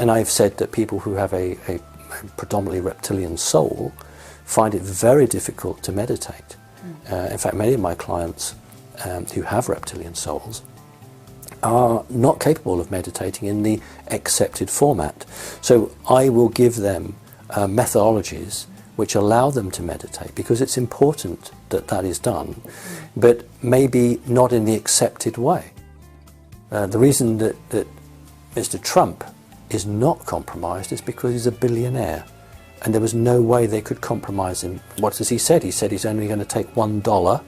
And I've said that people who have a predominantly reptilian soul find it very difficult to meditate. In fact, many of my clients who have reptilian souls are not capable of meditating in the accepted format. So I will give them methodologies which allow them to meditate, because it's important that that is done, but maybe not in the accepted way. The reason that Mr. Trump is not compromised is because he's a billionaire, and there was no way they could compromise him. What has he said? He said he's only going to take $1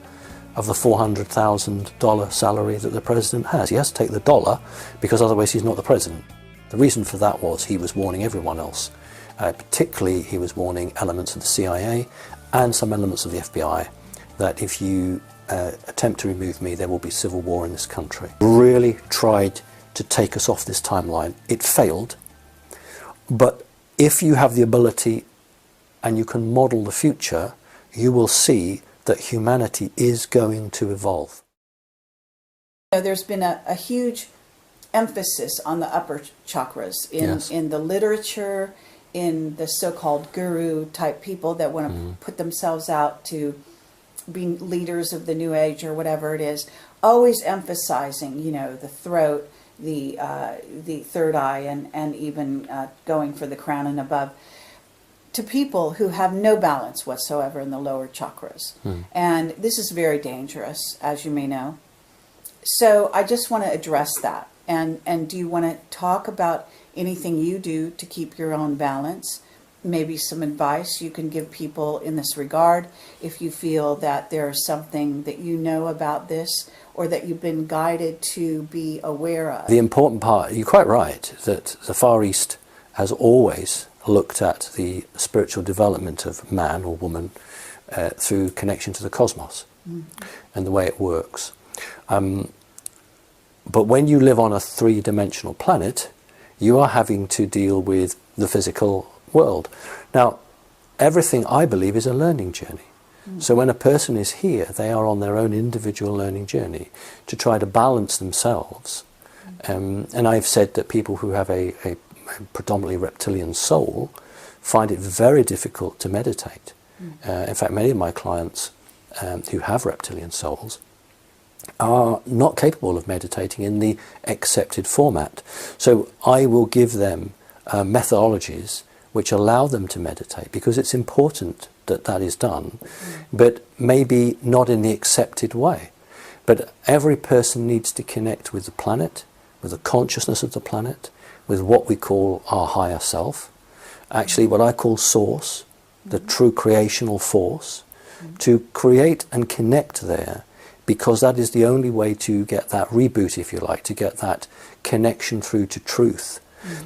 of the $400,000 salary that the president has. He has to take the dollar, because otherwise he's not the president. The reason for that was he was warning everyone else. Particularly he was warning elements of the CIA and some elements of the FBI that if you attempt to remove me, there will be civil war in this country. Really tried to take us off this timeline. It failed. But if you have the ability and you can model the future, you will see that humanity is going to evolve. There's been a huge emphasis on the upper chakras in the literature, in the so-called guru type people that want to put themselves out to be leaders of the new age or whatever it is, always emphasizing, you know, the throat, the third eye, and even going for the crown and above, to people who have no balance whatsoever in the lower chakras. And this is very dangerous, as you may know. So I just want to address that. And do you want to talk about anything you do to keep your own balance? Maybe some advice you can give people in this regard if you feel that there's something that you know about this or that you've been guided to be aware of. The important part, you're quite right, that the Far East has always looked at the spiritual development of man or woman through connection to the cosmos and the way it works. But when you live on a three-dimensional planet, you are having to deal with the physical world. Now, everything, I believe, is a learning journey. So when a person is here, they are on their own individual learning journey to try to balance themselves. And I've said that people who have a predominantly reptilian soul find it very difficult to meditate. In fact, many of my clients who have reptilian souls are not capable of meditating in the accepted format. So I will give them methodologies which allow them to meditate, because it's important that that is done, but maybe not in the accepted way. But every person needs to connect with the planet, with the consciousness of the planet, with what we call our higher self, actually what I call source, the true creational force, to create and connect there, because that is the only way to get that reboot, if you like, to get that connection through to truth.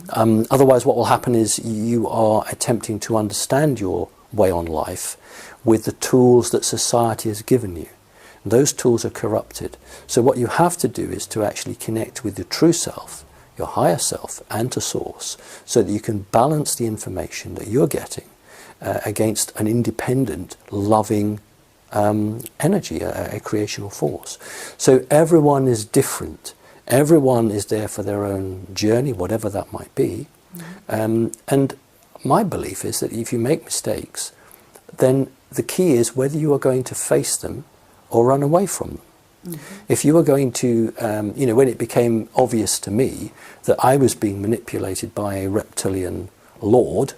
Otherwise what will happen is you are attempting to understand your way on life with the tools that society has given you. Those tools are corrupted. So what you have to do is to actually connect with the true self, your higher self, and to source, so that you can balance the information that you're getting against an independent, loving energy, a creational force. So everyone is different. Everyone is there for their own journey, whatever that might be. And my belief is that if you make mistakes, then the key is whether you are going to face them or run away from them. If you were going to, you know, when it became obvious to me that I was being manipulated by a reptilian lord,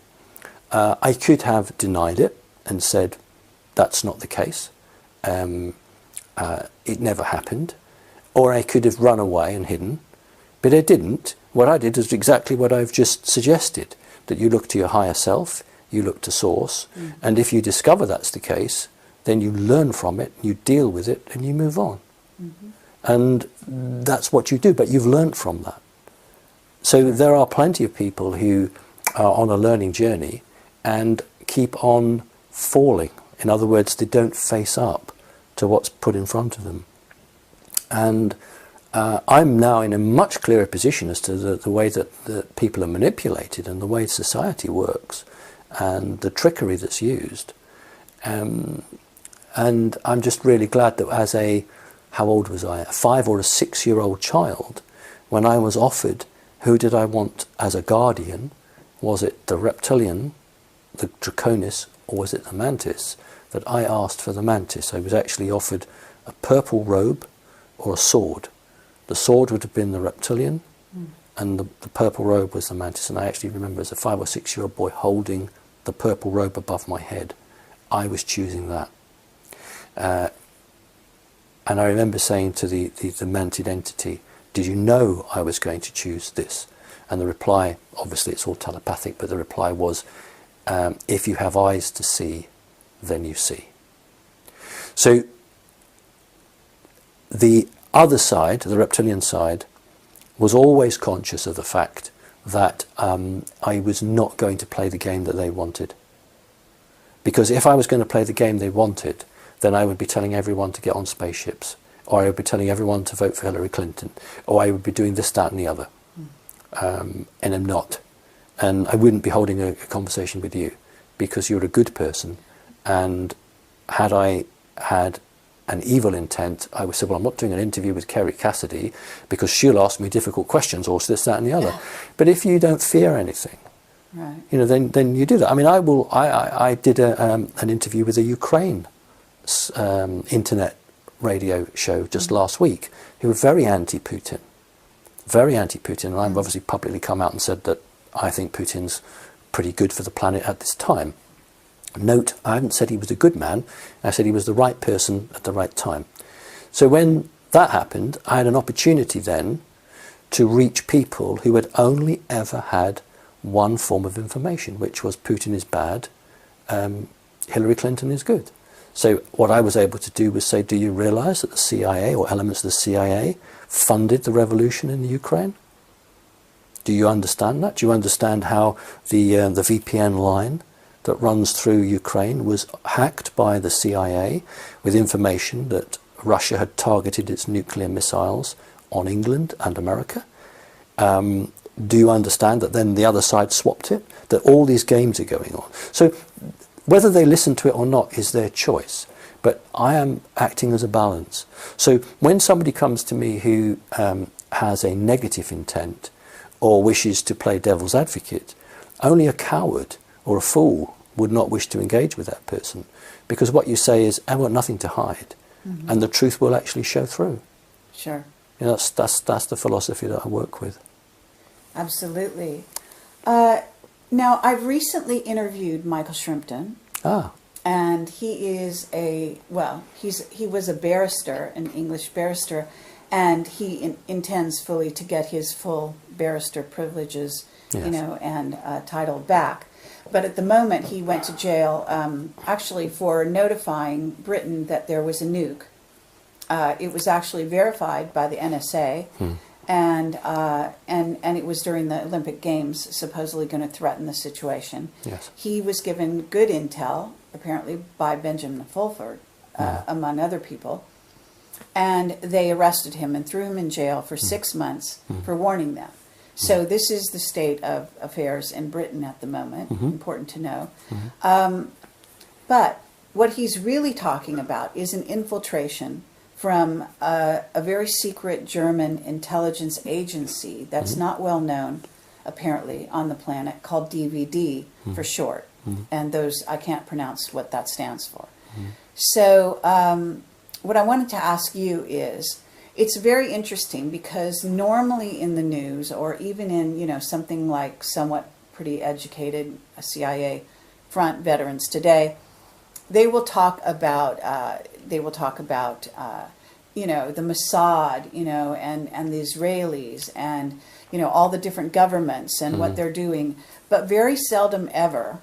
I could have denied it and said, that's not the case. It never happened. Or I could have run away and hidden, but I didn't. What I did is exactly what I've just suggested, that you look to your higher self, you look to source, and if you discover that's the case, then you learn from it, you deal with it, and you move on. And that's what you do, but you've learned from that. So there are plenty of people who are on a learning journey and keep on falling. In other words, they don't face up to what's put in front of them. And I'm now in a much clearer position as to the way that people are manipulated and the way society works and the trickery that's used. And I'm just really glad that as a, how old was I? A 5 or a 6 year old child, when I was offered Who did I want as a guardian? Was it the reptilian, the draconis, or was it the mantis? That I asked for the mantis. I was actually offered a purple robe or a sword. The sword would have been the reptilian, and the purple robe was the mantis. And I actually remember as a 5 or 6 year old boy holding the purple robe above my head. I was choosing that. And I remember saying to the manted entity, did you know I was going to choose this? And the reply, obviously it's all telepathic, but the reply was, if you have eyes to see, then you see. So the other side, the reptilian side, was always conscious of the fact that I was not going to play the game that they wanted. Because if I was going to play the game they wanted, then I would be telling everyone to get on spaceships, or I would be telling everyone to vote for Hillary Clinton, or I would be doing this, that and the other. And I'm not. And I wouldn't be holding a conversation with you, because you're a good person. And had I had an evil intent, I would say, well, I'm not doing an interview with Kerry Cassidy because she'll ask me difficult questions, or this, that and the other. But if you don't fear anything, right, you know, then you do that. I mean, I did an interview with a Ukraine internet radio show just last week, who were very anti-Putin. Very anti-Putin, and I've obviously publicly come out and said that I think Putin's pretty good for the planet at this time. Note, I haven't said he was a good man, I said he was the right person at the right time. So when that happened, I had an opportunity then to reach people who had only ever had one form of information, which was Putin is bad, Hillary Clinton is good. So what I was able to do was say, do you realize that the CIA, or elements of the CIA, funded the revolution in the Ukraine? Do you understand that? Do you understand how the VPN line that runs through Ukraine was hacked by the CIA with information that Russia had targeted its nuclear missiles on England and America? Do you understand that then the other side swapped it? That all these games are going on. So whether they listen to it or not is their choice. But I am acting as a balance. So when somebody comes to me who has a negative intent or wishes to play devil's advocate, only a coward or a fool would not wish to engage with that person, because what you say is, I've got nothing to hide, and the truth will actually show through. Sure. You know, that's the philosophy that I work with. Absolutely. Now, I've recently interviewed Michael Shrimpton. Ah. And he is he was a barrister, an English barrister, and he intends fully to get his full barrister privileges, yes, you know, and title back. But at the moment, he went to jail, actually for notifying Britain that there was a nuke. It was actually verified by the NSA, and it was during the Olympic Games, supposedly going to threaten the situation. Yes. He was given good intel, apparently by Benjamin Fulford, among other people, and they arrested him and threw him in jail for 6 months for warning them. So this is the state of affairs in Britain at the moment, important to know. But what he's really talking about is an infiltration from a very secret German intelligence agency that's not well known, apparently, on the planet, called DVD for short. And those, I can't pronounce what that stands for. So what I wanted to ask you is, it's very interesting because normally in the news, or even in, you know, something like somewhat pretty educated CIA front veterans today, they will talk about you know, the Mossad, you know, and the Israelis, and, you know, all the different governments and what they're doing, but very seldom ever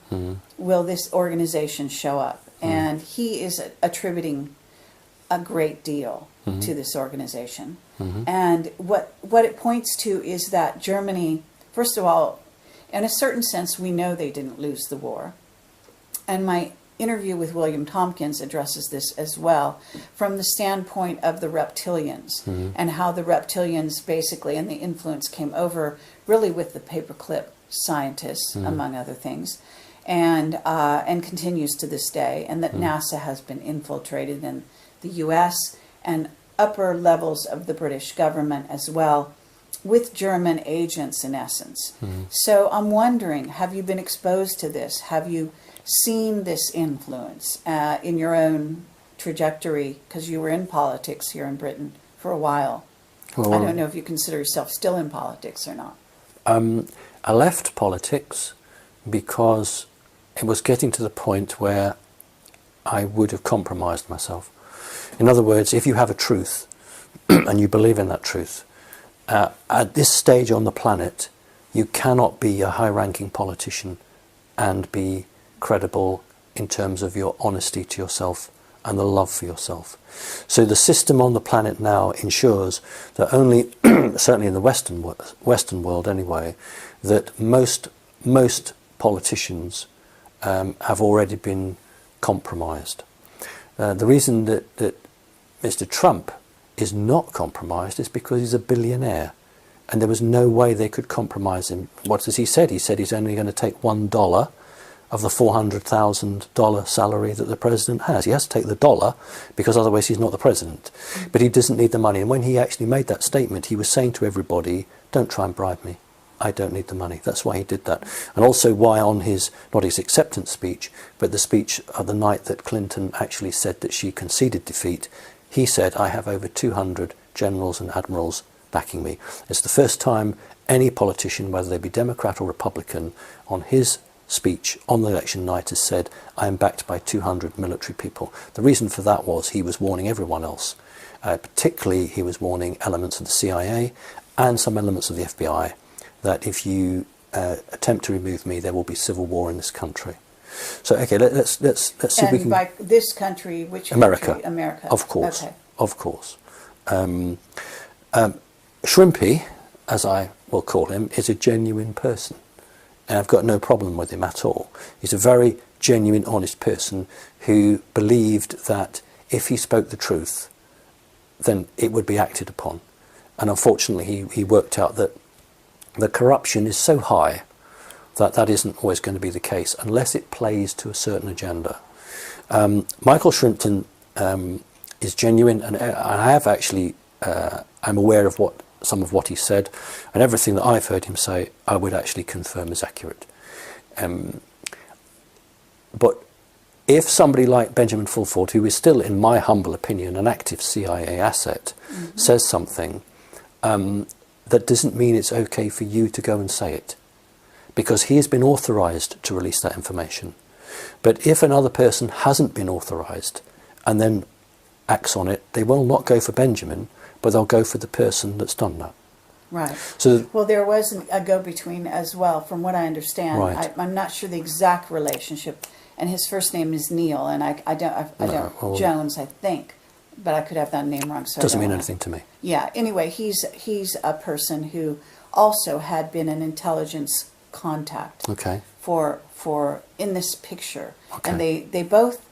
will this organization show up. And he is attributing a great deal to this organization. And what it points to is that Germany, first of all, in a certain sense, we know they didn't lose the war. And my interview with William Tompkins addresses this as well, from the standpoint of the reptilians, and how the reptilians basically, and the influence came over really with the paperclip scientists, among other things, and continues to this day, and that NASA has been infiltrated in the U.S. and upper levels of the British government as well, with German agents, in essence. So I'm wondering, have you been exposed to this? Have you seen this influence in your own trajectory? Because you were in politics here in Britain for a while. Well, I don't know if you consider yourself still in politics or not. I left politics because it was getting to the point where I would have compromised myself. In other words, if you have a truth and you believe in that truth, at this stage on the planet, you cannot be a high-ranking politician and be credible in terms of your honesty to yourself and the love for yourself. So the system on the planet now ensures that only, certainly in the Western world anyway, that most politicians have already been compromised. The reason that Mr. Trump is not compromised is because he's a billionaire, and there was no way they could compromise him. What has he said? He said he's only going to take $1 of the $400,000 salary that the president has. He has to take the dollar because otherwise he's not the president. But he doesn't need the money. And when he actually made that statement, he was saying to everybody, don't try and bribe me. I don't need the money. That's why he did that. And also why on his, not his acceptance speech, but the speech of the night that Clinton actually said that she conceded defeat, he said, I have over 200 generals and admirals backing me. It's the first time any politician, whether they be Democrat or Republican, on his speech on the election night has said, I am backed by 200 military people. The reason for that was he was warning everyone else. Particularly he was warning elements of the CIA and some elements of the FBI that if you attempt to remove me, there will be civil war in this country. So okay, let's see if we can. And by this country, which America, country? America, of course, okay. Of course. Shrimpy, as I will call him, is a genuine person, and I've got no problem with him at all. He's a very genuine, honest person who believed that if he spoke the truth, then it would be acted upon. And unfortunately, he worked out that the corruption is so high that that isn't always going to be the case unless it plays to a certain agenda. Michael Shrimpton is genuine, and I have actually, I'm aware of some of what he said, and everything that I've heard him say, I would actually confirm is accurate. But if somebody like Benjamin Fulford, who is still, in my humble opinion, an active CIA asset, says something, that doesn't mean it's okay for you to go and say it, because he has been authorized to release that information. But if another person hasn't been authorized and then acts on it, they will not go for Benjamin, but they'll go for the person that's done that. Right. So, well, there was a go-between as well, from what I understand. Right. I'm not sure the exact relationship, and his first name is Neil, and I don't Jones, I think, but I could have that name wrong. So doesn't mean anything to me. Yeah. Anyway, he's a person who also had been an intelligence contact. Okay. For in this picture, Okay. and they both.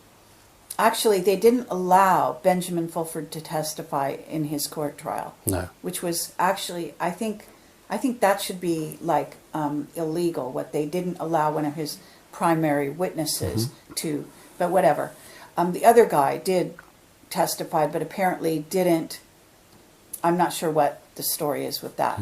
Actually, they didn't allow Benjamin Fulford to testify in his court trial. No. Which was actually, I think that should be like illegal. What they didn't allow one of his primary witnesses to, but whatever. The other guy did testify, but apparently didn't. I'm not sure what the story is with that.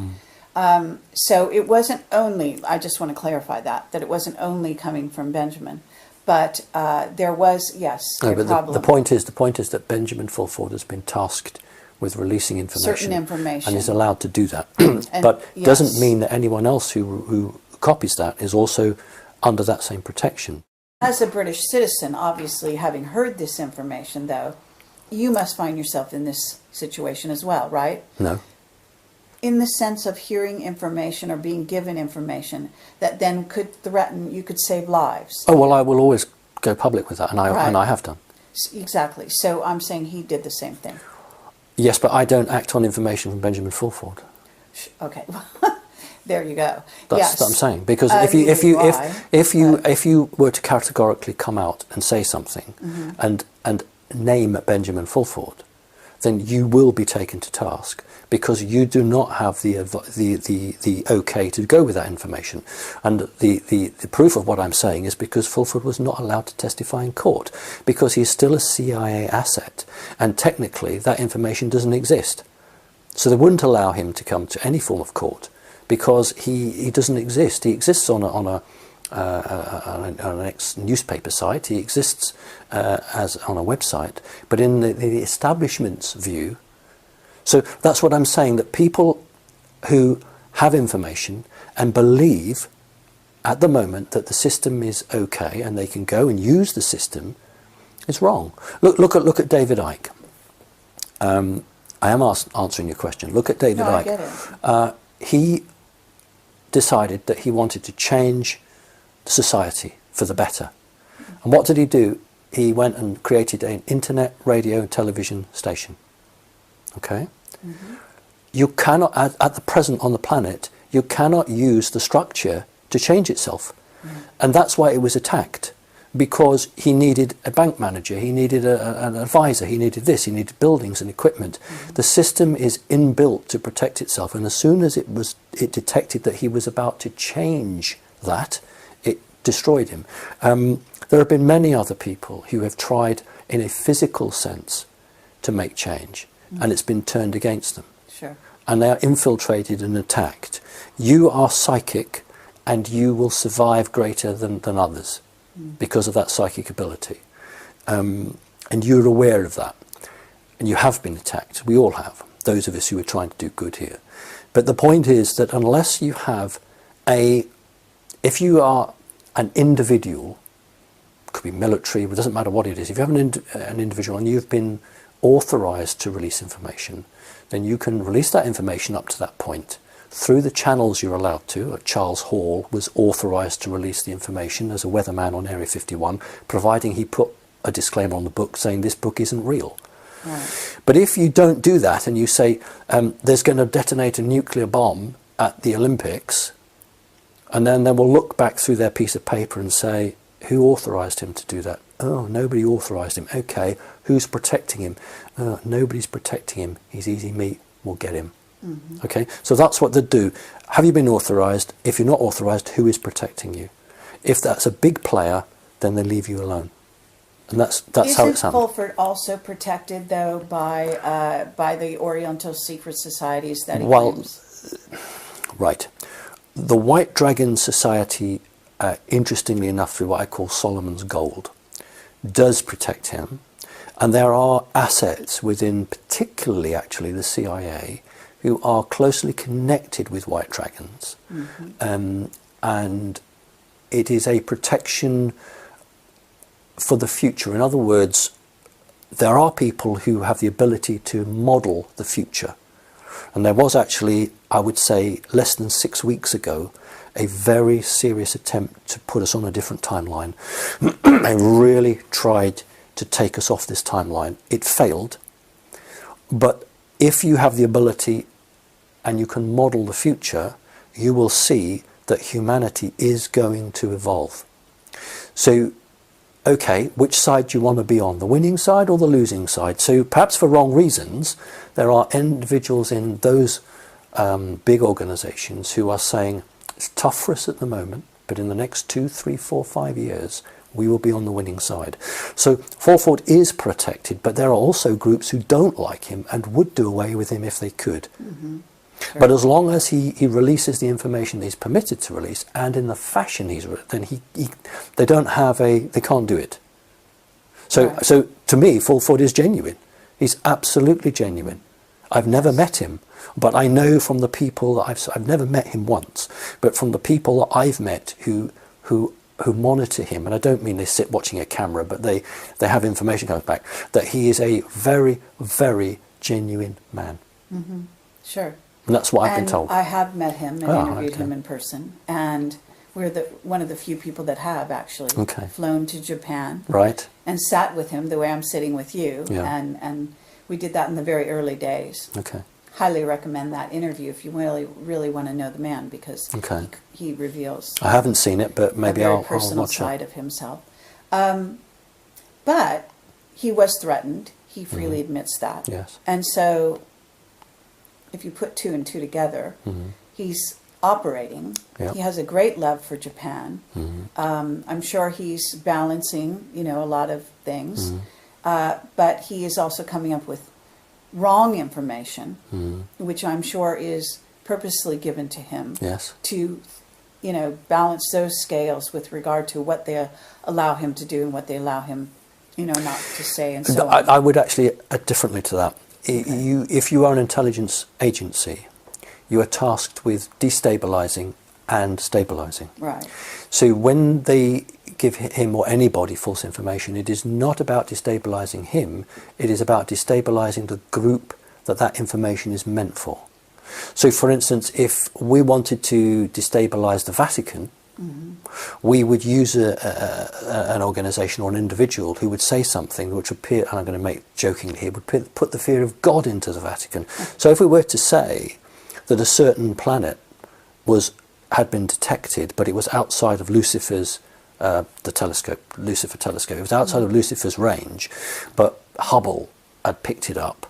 So it wasn't only. I just want to clarify that it wasn't only coming from Benjamin. But there was, yes, a problem. The point is that Benjamin Fulford has been tasked with releasing information. Certain information. And is allowed to do that. And, but yes. doesn't mean that anyone else who copies that is also under that same protection. As a British citizen, obviously, having heard this information, though, you must find yourself in this situation as well, right? No. In the sense of hearing information or being given information that then could threaten, you could save lives. Oh, well, I will always go public with that, and Right. I have done. Exactly. So I'm saying he did the same thing. Yes, but I don't act on information from Benjamin Fulford. Okay. There you go. That's yes. what I'm saying. Because if you were to categorically come out and say something and name Benjamin Fulford, then you will be taken to task, because you do not have the okay to go with that information. And the proof of what I'm saying is because Fulford was not allowed to testify in court, because he's still a CIA asset, and technically that information doesn't exist. So they wouldn't allow him to come to any form of court because he doesn't exist. He exists on an ex-newspaper site. He exists as on a website. But in the establishment's view, so that's what I'm saying, that people who have information and believe at the moment that the system is okay and they can go and use the system is wrong. Look at David Icke. I am answering your question. Look at David Icke. I get it. He decided that he wanted to change society for the better. And what did he do? He went and created an internet, radio and television station. Okay? Mm-hmm. You cannot, at the present on the planet, you cannot use the structure to change itself. Mm-hmm. And that's why it was attacked. Because he needed a bank manager, he needed an advisor, he needed this, he needed buildings and equipment. Mm-hmm. The system is inbuilt to protect itself, and as soon as it detected that he was about to change that, it destroyed him. There have been many other people who have tried in a physical sense to make change, mm-hmm. and it's been turned against them. Sure. And they are infiltrated and attacked. You are psychic, and you will survive greater than others. Because of that psychic ability. And you're aware of that. And you have been attacked. We all have. Those of us who are trying to do good here. But the point is that unless you have if you are an individual, could be military, it doesn't matter what it is, if you have an individual and you've been authorized to release information, then you can release that information up to that point. Through the channels you're allowed to. Charles Hall was authorised to release the information as a weatherman on Area 51, providing he put a disclaimer on the book saying this book isn't real. Right. But if you don't do that and you say there's going to detonate a nuclear bomb at the Olympics, and then they will look back through their piece of paper and say, who authorised him to do that? Oh, nobody authorised him. Okay, who's protecting him? Nobody's protecting him. He's easy meat. We'll get him. Mm-hmm. Okay, so that's what they do. Have you been authorised? If you're not authorised, who is protecting you? If that's a big player, then they leave you alone, and that's how it's happened. Isn't Fulford also protected though by the Oriental secret societies that he claims? Right. The White Dragon Society, interestingly enough, through what I call Solomon's Gold, does protect him, and there are assets within, particularly actually the CIA, who are closely connected with white dragons. Mm-hmm. And it is a protection for the future. In other words, there are people who have the ability to model the future. And there was actually, I would say, less than 6 weeks ago, a very serious attempt to put us on a different timeline. They really tried to take us off this timeline. It failed. But if you have the ability and you can model the future, you will see that humanity is going to evolve. So, okay, which side do you want to be on? The winning side or the losing side? So perhaps for wrong reasons, there are individuals in those big organizations who are saying, it's tough for us at the moment, but in the next 2, 3, 4, 5 years, we will be on the winning side. So Fulford is protected, but there are also groups who don't like him and would do away with him if they could. Mm-hmm. Sure. But as long as he releases the information that he's permitted to release, and in the fashion then they can't do it. So right. So to me, Fulford is genuine. He's absolutely genuine. I've never met him, but I know from the people that I've never met him once, but from the people that I've met who monitor him, and I don't mean they sit watching a camera, but they have information coming back, that he is a very, very genuine man. Mm-hmm. Sure. And that's what I've been told. I have met him and interviewed him in person, and we're one of the few people that have actually flown to Japan, right, and sat with him the way I'm sitting with you, and we did that in the very early days. Okay. Highly recommend that interview if you really want to know the man, because he reveals. I haven't seen it, but maybe I'll watch it. A very personal side of himself. But he was threatened. He freely admits that. Yes. And so, if you put 2 and 2 together, he's operating. Yep. He has a great love for Japan. I'm sure he's balancing, a lot of things. But he is also coming up with wrong information, which I'm sure is purposely given to him Yes. to, balance those scales with regard to what they allow him to do and what they allow him, not to say, and so on. I would actually add differently to that. If you are an intelligence agency, you are tasked with destabilizing and stabilizing. Right. So when they give him or anybody false information, it is not about destabilizing him, it is about destabilizing the group that information is meant for. So for instance, if we wanted to destabilize the Vatican, we would use an organization or an individual who would say something which would appear, and I'm going to make jokingly here, would put the fear of God into the Vatican. So if we were to say that a certain planet had been detected, but it was outside of Lucifer telescope, it was outside of Lucifer's range, but Hubble had picked it up,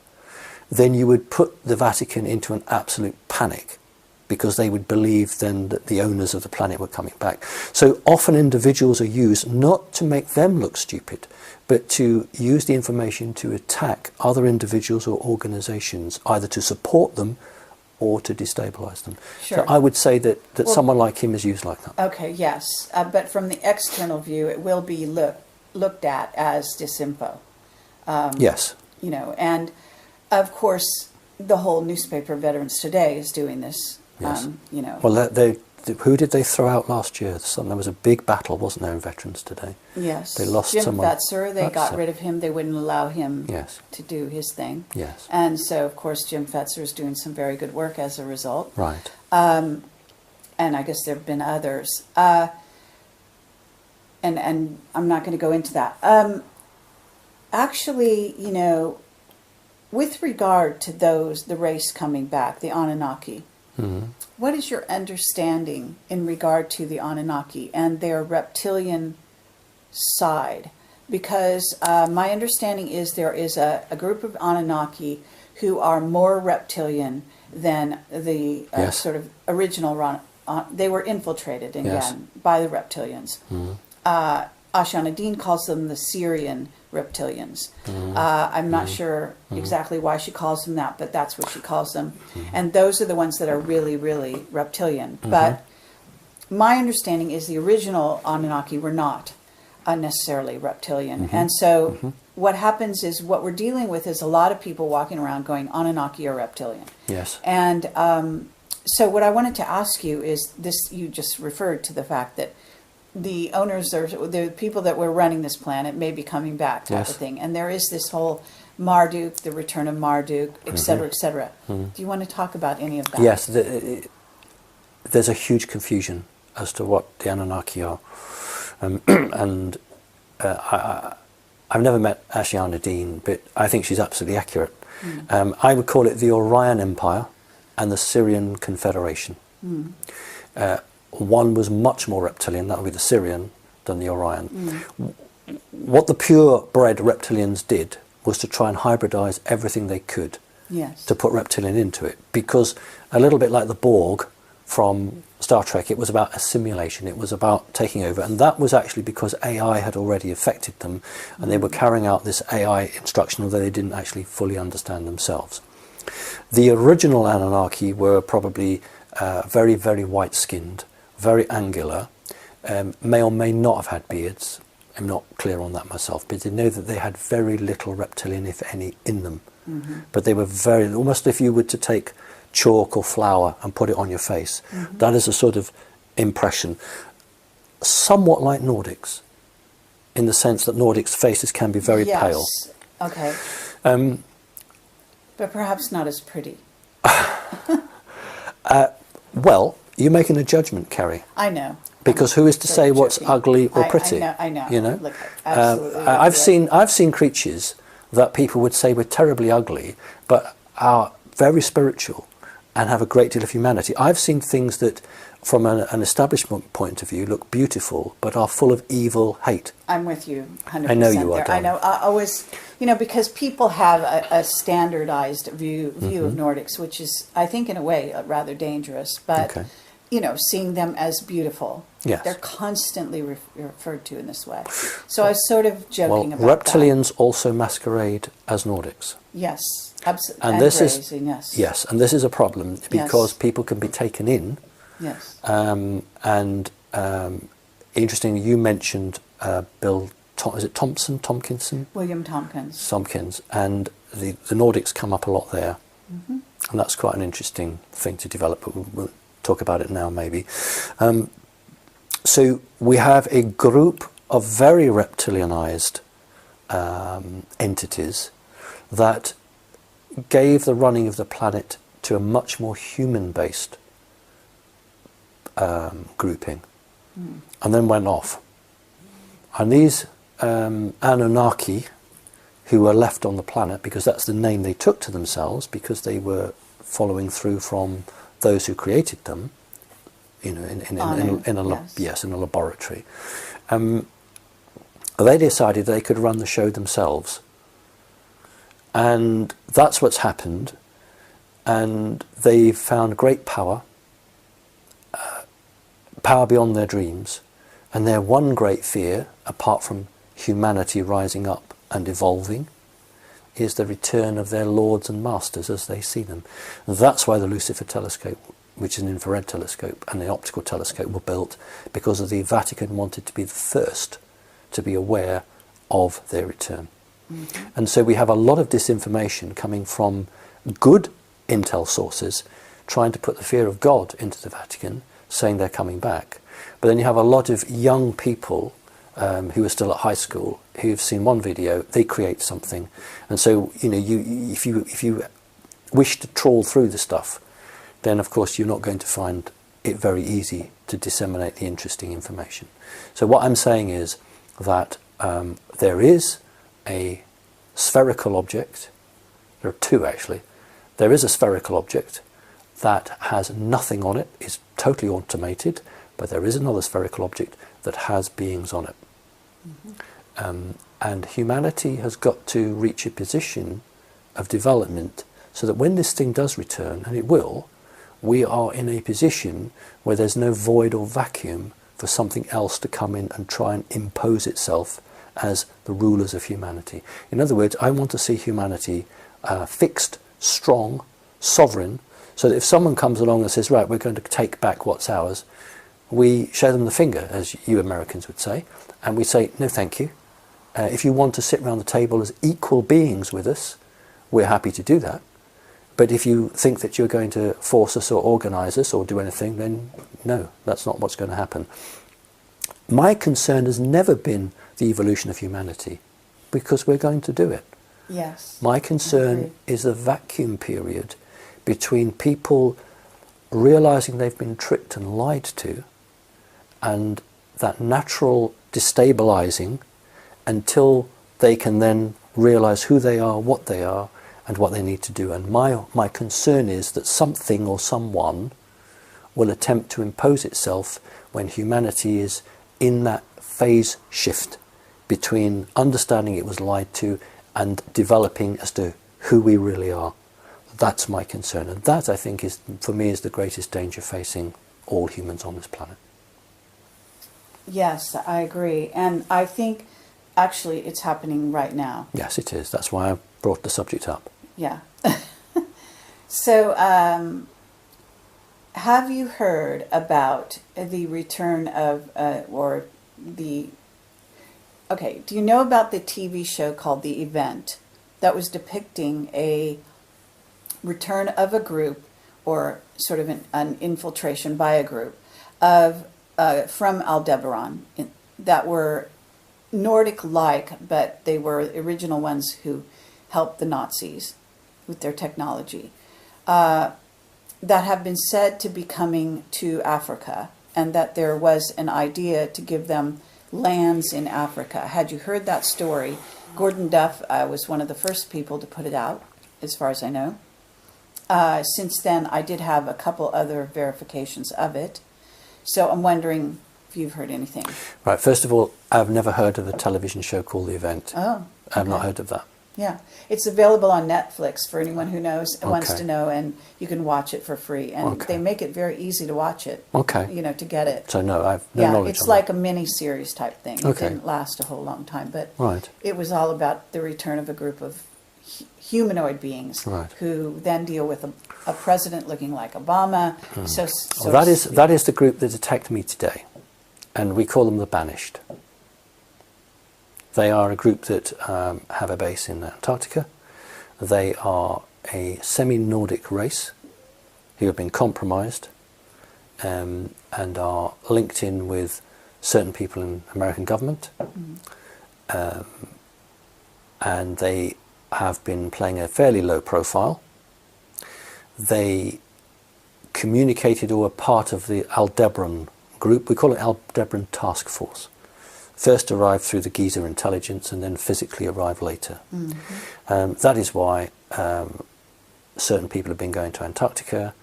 then you would put the Vatican into an absolute panic, because they would believe then that the owners of the planet were coming back. So often individuals are used not to make them look stupid, but to use the information to attack other individuals or organizations, either to support them or to destabilize them. Sure. So I would say that someone like him is used like that. Okay, yes. But from the external view, it will be looked at as disinfo. Yes. And of course, the whole newspaper Veterans Today is doing this. Yes. Well, who did they throw out last year? There was a big battle, wasn't there, in Veterans Today? Yes. They lost Jim someone. Fetzer, they got rid of him. They wouldn't allow him to do his thing. Yes. And so, of course, Jim Fetzer is doing some very good work as a result. Right. And I guess there have been others. And I'm not going to go into that. Actually, with regard to the race coming back, the Anunnaki, what is your understanding in regard to the Anunnaki and their reptilian side? Because my understanding is there is a group of Anunnaki who are more reptilian than the sort of original. They were infiltrated again by the reptilians. Ashanadine calls them the Syrian reptilians. I'm not sure exactly why she calls them that, but that's what she calls them. And those are the ones that are really, really reptilian. But my understanding is the original Anunnaki were not necessarily reptilian. And so what happens is what we're dealing with is a lot of people walking around going, Anunnaki are reptilian. Yes. And so what I wanted to ask you is this, you just referred to the fact that the owners, or the people that were running this planet, may be coming back, type of thing. And there is this whole Marduk, the return of Marduk, et cetera, et cetera. Do you want to talk about any of that? Yes, there's a huge confusion as to what the Anunnaki are. And I've never met Ashanadine, but I think she's absolutely accurate. I would call it the Orion Empire and the Syrian Confederation. One was much more reptilian, that would be the Syrian, than the Orion. What the purebred reptilians did was to try and hybridize everything they could to put reptilian into it. Because a little bit like the Borg from Star Trek, it was about assimilation, it was about taking over. And that was actually because AI had already affected them, and they were carrying out this AI instruction, although they didn't actually fully understand themselves. The original Anunnaki were probably very, very white-skinned, very angular, may or may not have had beards. I'm not clear on that myself, but they know that they had very little reptilian, if any, in them. But they were very, almost if you were to take chalk or flour and put it on your face, that is a sort of impression. Somewhat like Nordics, in the sense that Nordics' faces can be very pale. Okay. But perhaps not as pretty. Well, you're making a judgment, Kerry. I know. Because who is to say what's ugly or pretty? I know. You know, Look, absolutely. I've seen creatures that people would say were terribly ugly, but are very spiritual and have a great deal of humanity. I've seen things that, from an establishment point of view, look beautiful, but are full of evil hate. I'm with you 100% I know you are, there. darling. I know. I always, because people have a standardized view of Nordics, which is, I think, in a way, rather dangerous. But, seeing them as beautiful. Yes. They're constantly referred to in this way. So I was sort of joking about reptilians also masquerade as Nordics. Yes. And this grazing, yes. Yes, and this is a problem because people can be taken in. Yes. Interestingly, you mentioned is it Tompkinson? William Tompkins. And the Nordics come up a lot there. Mm-hmm. And that's quite an interesting thing to develop, but we'll talk about it now maybe. So we have a group of very reptilianized entities that gave the running of the planet to a much more human-based grouping, and then went off. And these Anunnaki, who were left on the planet, because that's the name they took to themselves, because they were following through from those who created them, in a laboratory. They decided they could run the show themselves, and that's what's happened. And they found great power, power beyond their dreams, and their one great fear, apart from humanity rising up and evolving, is the return of their lords and masters as they see them. And that's why the Lucifer telescope, which is an infrared telescope, and the optical telescope were built, because of the Vatican wanted to be the first to be aware of their return. Mm-hmm. And so we have a lot of disinformation coming from good intel sources trying to put the fear of God into the Vatican, saying they're coming back. But then you have a lot of young people who are still at high school, who've seen one video, they create something. And so, if you wish to trawl through the stuff, then of course you're not going to find it very easy to disseminate the interesting information. So what I'm saying is that there is a spherical object, there are two actually. There is a spherical object that has nothing on it, is totally automated, but there is another spherical object that has beings on it. Mm-hmm. And humanity has got to reach a position of development so that when this thing does return, and it will, we are in a position where there's no void or vacuum for something else to come in and try and impose itself as the rulers of humanity. In other words, I want to see humanity fixed, strong, sovereign, so that if someone comes along and says, right, we're going to take back what's ours, we show them the finger, as you Americans would say, and we say, no thank you. If you want to sit around the table as equal beings with us, we're happy to do that. But if you think that you're going to force us or organise us or do anything, then no, that's not what's going to happen. My concern has never been the evolution of humanity, because we're going to do it. Yes. My concern is the vacuum period between people realising they've been tricked and lied to, and that natural destabilising until they can then realise who they are, what they are, and what they need to do. And my concern is that something or someone will attempt to impose itself when humanity is in that phase shift between understanding it was lied to and developing as to who we really are. That's my concern, and that, I think, is, for me, is the greatest danger facing all humans on this planet. Yes, I agree, and I think actually it's happening right now. Yes, it is. That's why I brought the subject up. Yeah. So, have you heard about the return of, do you know about the TV show called The Event that was depicting a return of a group, or sort of an infiltration by a group of from Aldebaran that were Nordic-like, but they were the original ones who helped the Nazis with their technology, that have been said to be coming to Africa, and that there was an idea to give them lands in Africa. Had you heard that story? Gordon Duff was one of the first people to put it out, as far as I know. Since then, I did have a couple other verifications of it. So I'm wondering if you've heard anything. Right. First of all, I've never heard of a television show called The Event. Oh. Okay. I've not heard of that. Yeah. It's available on Netflix for anyone who knows and wants to know, and you can watch it for free. And they make it very easy to watch it. Okay. To get it. So no, I've no knowledge. Yeah, it's like a mini-series type thing. It didn't last a whole long time, but it was all about the return of a group of humanoid beings Right. who then deal with a president looking like Obama. So Well, that is the group that attacked me today, and we call them the Banished. They are a group that have a base in Antarctica. They are a semi-Nordic race who have been compromised and are linked in with certain people in the American government. And they have been playing a fairly low profile. They communicated or were part of the Aldebaran group. We call it Aldebaran Task Force. First arrived through the Giza intelligence and then physically arrived later. That is why certain people have been going to Antarctica.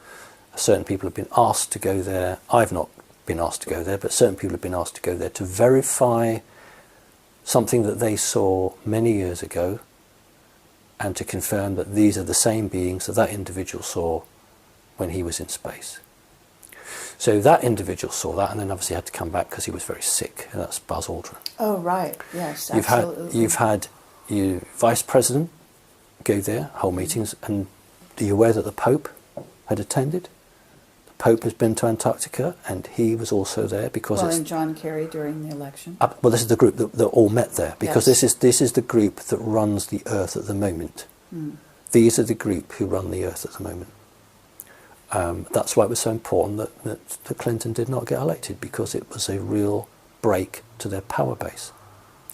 Certain people have been asked to go there. I've not been asked to go there, but certain people have been asked to go there to verify something that they saw many years ago, and to confirm that these are the same beings that that individual saw when he was in space. So that individual saw that, and then obviously had to come back because he was very sick, and that's Buzz Aldrin. Oh, right. Yes, absolutely. You've had your vice president go there, hold meetings, and are you aware that the Pope had attended? The Pope has been to Antarctica, and he was also there because and John Kerry during the election. Well, this is the group that all met there, because Yes. this is the group that runs the Earth at the moment. These are the group who run the Earth at the moment. That's why it was so important that Clinton did not get elected, because it was a real break to their power base.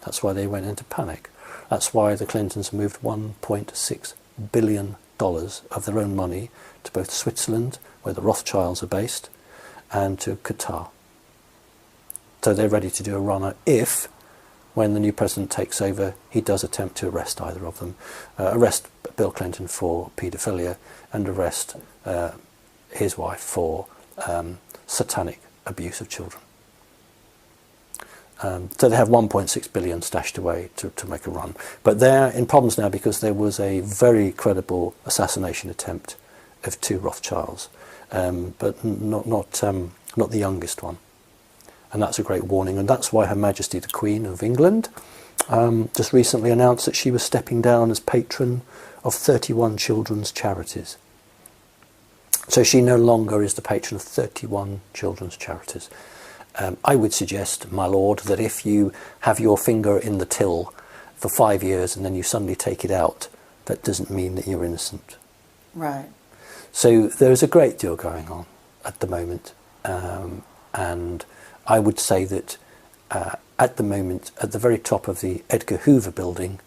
That's why they went into panic. That's why the Clintons moved $1.6 billion of their own money to both Switzerland, where the Rothschilds are based, and to Qatar. So they're ready to do a runner if, when the new president takes over, he does attempt to arrest either of them. Arrest Bill Clinton for paedophilia, and arrest his wife for satanic abuse of children. So they have 1.6 billion stashed away to make a run. But they're in problems now because there was a very credible assassination attempt of two Rothschilds, but not the youngest one. And that's a great warning. And that's why Her Majesty the Queen of England just recently announced that she was stepping down as patron of 31 children's charities. So she no longer is the patron of 31 children's charities. I would suggest, my lord, that if you have your finger in the till for 5 years and then you suddenly take it out, that doesn't mean that you're innocent. Right. So there's a great deal going on at the moment. And I would say that at the moment, at the very top of the Edgar Hoover building,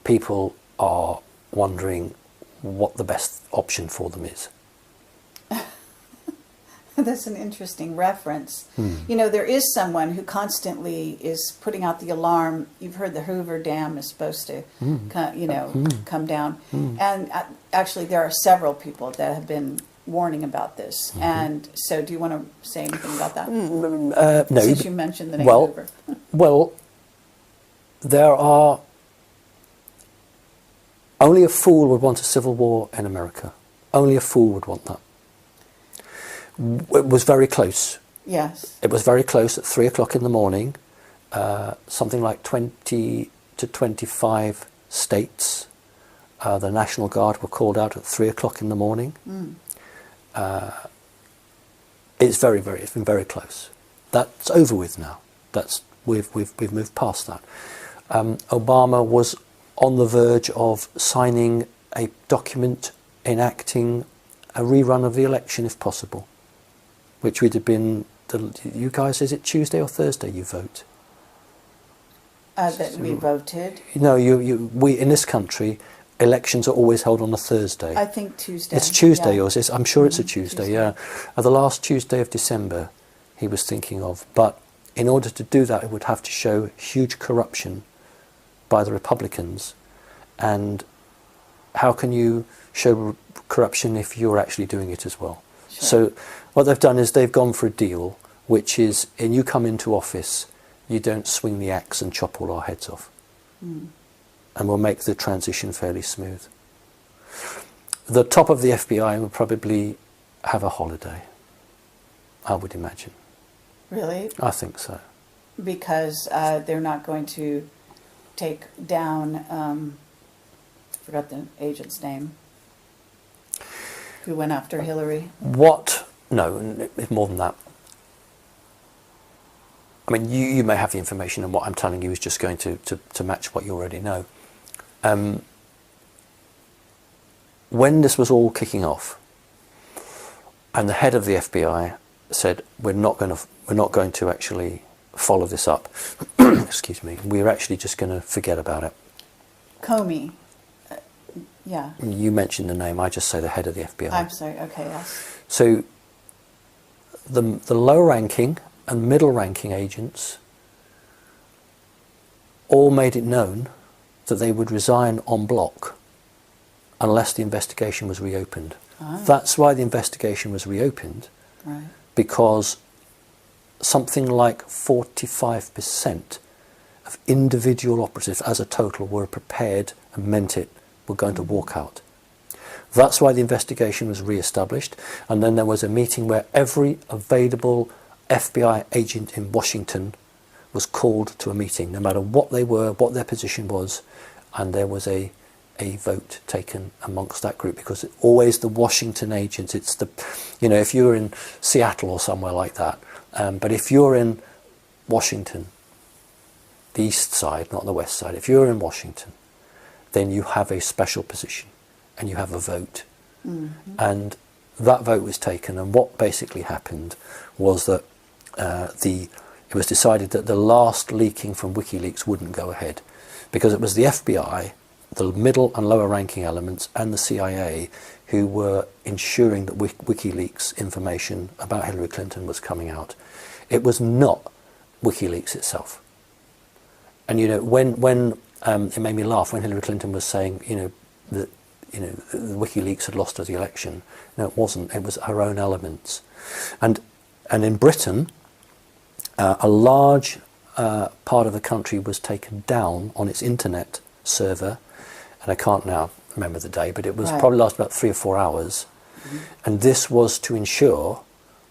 people are wondering what the best option for them is. That's an interesting reference. You know, there is someone who constantly is putting out the alarm. You've heard the Hoover Dam is supposed to, come down. And actually, there are several people that have been warning about this. And so, do you want to say anything about that? No. Since you mentioned the name Hoover. Well, there are... Only a fool would want a civil war in America. Only a fool would want that. It was very close. Yes. It was very close at 3 o'clock in the morning. Something like 20 to 25 states, the National Guard were called out at 3 o'clock in the morning. It's been very close. That's over with now. We've moved past that. Obama was on the verge of signing a document enacting a rerun of the election if possible, which would have been, you guys, is it Tuesday or Thursday you vote? That we voted. No, we in this country, elections are always held on a Thursday. I think Tuesday. It's Tuesday, yeah. yours is. I'm sure it's a Tuesday, yeah. The last Tuesday of December, he was thinking of. But in order to do that, it would have to show huge corruption by the Republicans. And how can you show corruption if you're actually doing it as well? Sure. So what they've done is they've gone for a deal, which is, when you come into office, you don't swing the axe and chop all our heads off. And we'll make the transition fairly smooth. The top of the FBI will probably have a holiday, I would imagine. Really? I think so. Because they're not going to take down forgot the agent's name, who went after Hillary. What? No, it's more than that. I mean, you may have the information, and what I'm telling you is just going to match what you already know. When this was all kicking off, and the head of the FBI said, "We're not going to actually follow this up." Excuse me. We're actually just going to forget about it. Comey. Yeah. You mentioned the name. I just say the head of the FBI. I'm sorry. Okay. Yes. So the low-ranking and middle-ranking agents all made it known that they would resign en bloc unless the investigation was reopened. Oh. That's why the investigation was reopened, right. Because something like 45% of individual operatives as a total were prepared and meant it, were going to walk out. That's why the investigation was re-established, and then there was a meeting where every available FBI agent in Washington was called to a meeting, no matter what they were, what their position was, and there was a vote taken amongst that group, because it's always the Washington agents. It's the, you know, if you're in Seattle or somewhere like that, but if you're in Washington, the east side, not the west side, if you're in Washington, then you have a special position and you have a vote. Mm-hmm. And that vote was taken, and what basically happened was that it was decided that the last leaking from WikiLeaks wouldn't go ahead, because it was the FBI, the middle and lower ranking elements, and the CIA who were ensuring that WikiLeaks information about Hillary Clinton was coming out. It was not WikiLeaks itself. And you know, when it made me laugh when Hillary Clinton was saying, that WikiLeaks had lost her the election. No, it wasn't. It was her own elements. And in Britain, a large part of the country was taken down on its internet server, and I can't now remember the day, but it was probably lasted about 3 or 4 hours. Mm-hmm. And this was to ensure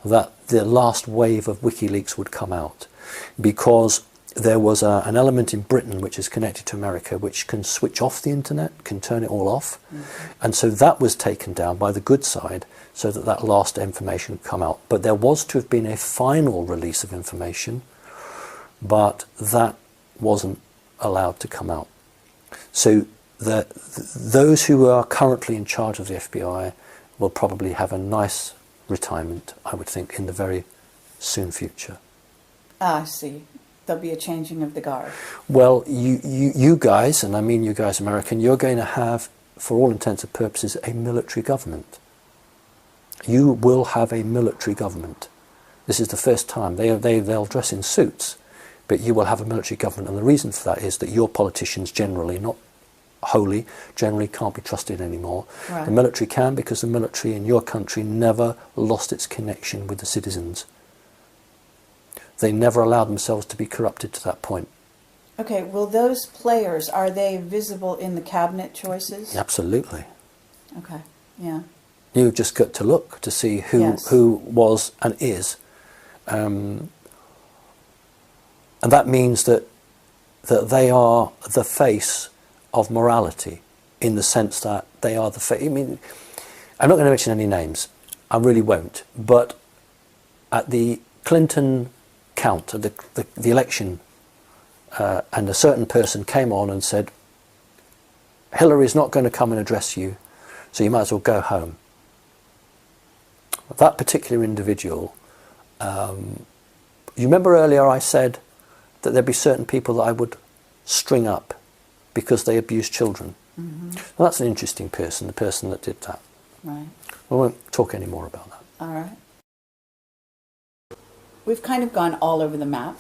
that the last wave of WikiLeaks would come out, because there was an element in Britain which is connected to America which can switch off the internet, can turn it all off. Mm-hmm. And so that was taken down by the good side so that that last information would come out. But there was to have been a final release of information, but that wasn't allowed to come out. So those who are currently in charge of the FBI will probably have a nice retirement, I would think, in the very soon future. I see. There'll be a changing of the guard. Well, you guys, and I mean you guys American, you're going to have, for all intents and purposes, a military government. You will have a military government. This is the first time. They'll dress in suits, but you will have a military government, and the reason for that is that your politicians generally, not wholly, generally can't be trusted anymore. Right. The military can, because the military in your country never lost its connection with the citizens. They never allowed themselves to be corrupted to that point. Okay, well, those players, are they visible in the cabinet choices? Absolutely. Okay, yeah. You've just got to look to see who was and is. And that means that they are the face of morality, in the sense that they are the face. I mean, I'm not going to mention any names. I really won't. But at the Clinton count, at the election, and a certain person came on and said, Hillary's not going to come and address you, so you might as well go home. That particular individual, you remember earlier I said that there'd be certain people that I would string up because they abuse children. Mm-hmm. Well, that's an interesting person, the person that did that. Right. We won't talk any more about that. All right. We've kind of gone all over the map,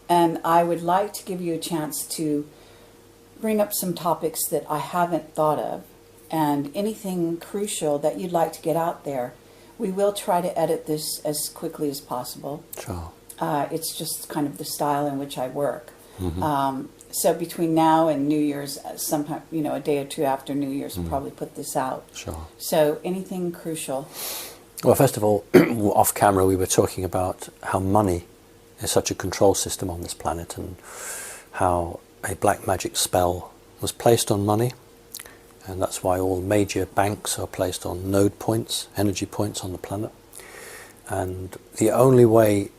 and I would like to give you a chance to bring up some topics that I haven't thought of, and anything crucial that you'd like to get out there. We will try to edit this as quickly as possible. Sure. It's just kind of the style in which I work. Mm-hmm. So between now and New Year's, sometime, a day or two after New Year's, we'll probably put this out. Sure. So anything crucial? Well, first of all, off camera, we were talking about how money is such a control system on this planet, and how a black magic spell was placed on money, and that's why all major banks are placed on node points, energy points on the planet. And the only way